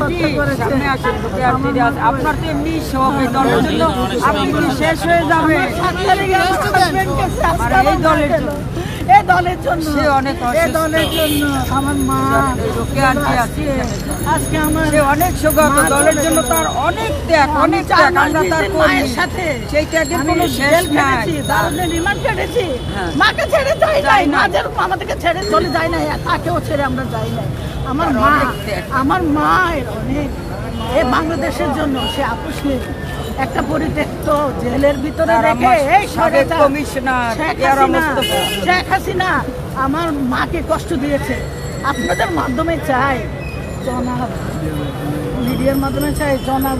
হত্যা করেছে। আপনার তো এমনি শখ এই দলের জন্য, আপনি কি শেষ হয়ে যাবে এই দলের জন্য? এই দলের জন্য, সে অনেক এই দলের জন্য আমার মা আছে, আজকে আমার সে অনেক শোকাহত। দলের জন্য তার অনেক ত্যাগ, অনেক ত্যাগ। আমরা তার মায়ের সাথে সেই ত্যাগের আমি কোনো শেষ জেল নাই। খেটেছি, দারুণের রিমান্ড খেটেছি। হ্যাঁ। মাকে ছেড়ে যাই নাই, যাই নাই। মা যেরকম আমাদেরকে ছেড়ে চলে যায় নাই, তাকেও ছেড়ে আমরা যাই নাই। আমার তার মা, অনেক ত্যাগ। আমার মায়ের অনেক, এই বাংলাদেশের জন্য সে আপোষ নেই। একটা পরিত্যক্ত জেলের ভিতরে আর রেখে আমার এই সাবেক স্বৈরাচার কমিশনার শেখ ইয়ারা হাসিনা, মোস্তফা। শেখ হাসিনা আমার মাকে কষ্ট দিয়েছে। আপনাদের মাধ্যমে চাই, জনাব মিডিয়ার মাধ্যমে চাই, জনাব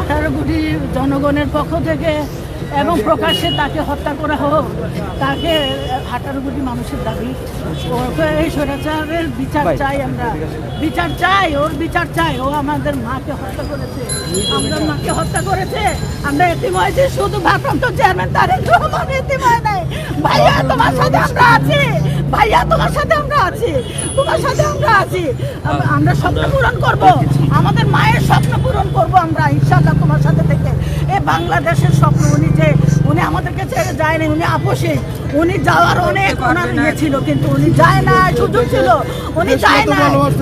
18 কোটি জনগণের পক্ষ থেকে এবং প্রকাশ্যে তাকে হত্যা করা হোক। তাকে 18 কোটি মানুষের দাবি, ওকে এই স্বৈরাচারের বিচার চাই। আমরা বিচার চাই, ওর বিচার চাই। ও আমাদের মাকে হত্যা করেছে, আমাদের মাকে হত্যা করেছে। আমরা এতিম হয়েছি, শুধু ভারপ্রাপ্ত চেয়ারম্যান তারেক রহমান এতিম হয় নাই। ভাইয়া তোমার সাথে আমরা আছি, ভাইয়া তোমার সাথে আমরা আছি, তোমার সাথে আমরা আছি। আমরা স্বপ্ন পূরণ করব, আমাদের মায়ের স্বপ্ন পূরণ করব আমরা ইনশাআল্লাহ তোমার সাথে থেকে। এই বাংলাদেশের স্বপ্ন উনি আমাদেরকে ছেড়ে যায়নি, উনি আপোষে, উনি যাওয়ার অনেক ওনার ইয়ে ছিল, কিন্তু উনি যায় না, সুযোগ ছিল, উনি যায় না।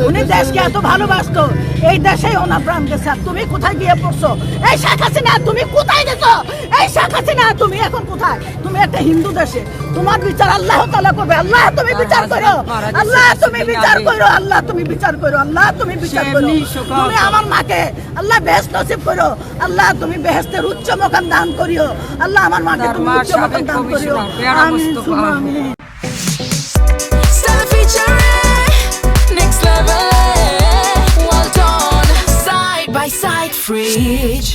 উনি দেশকে এত ভালোবাসতো, এই দেশেই ওনার প্রাণ গেছে। আর তুমি কোথায় গিয়ে পড়ছো? এই শেখ হাসিনা তুমি কোথায় গেছো? এই শেখ হাসিনা তুমি এখন কোথায়? তুমি একটা হিন্দু দেশে, তোমার বিচার আল্লাহ তাআলা করবে। আল্লাহ তুমি বিচার করো, আল্লাহ তুমি বিচার করো, আল্লাহ তুমি বিচার করো, আল্লাহ তুমি বিচার করো। তুমি আমার মাকে আল্লাহ বেহেশত নসিব করো, আল্লাহ তুমি বেহেশতের উচ্চ মাকাম দান করিও, আল্লাহ আমার মাকে তুমি উচ্চ মাকাম দান করিও। আমিন সুম্মা আমিন। Stella featuring next level, well done, side by side, Fridge.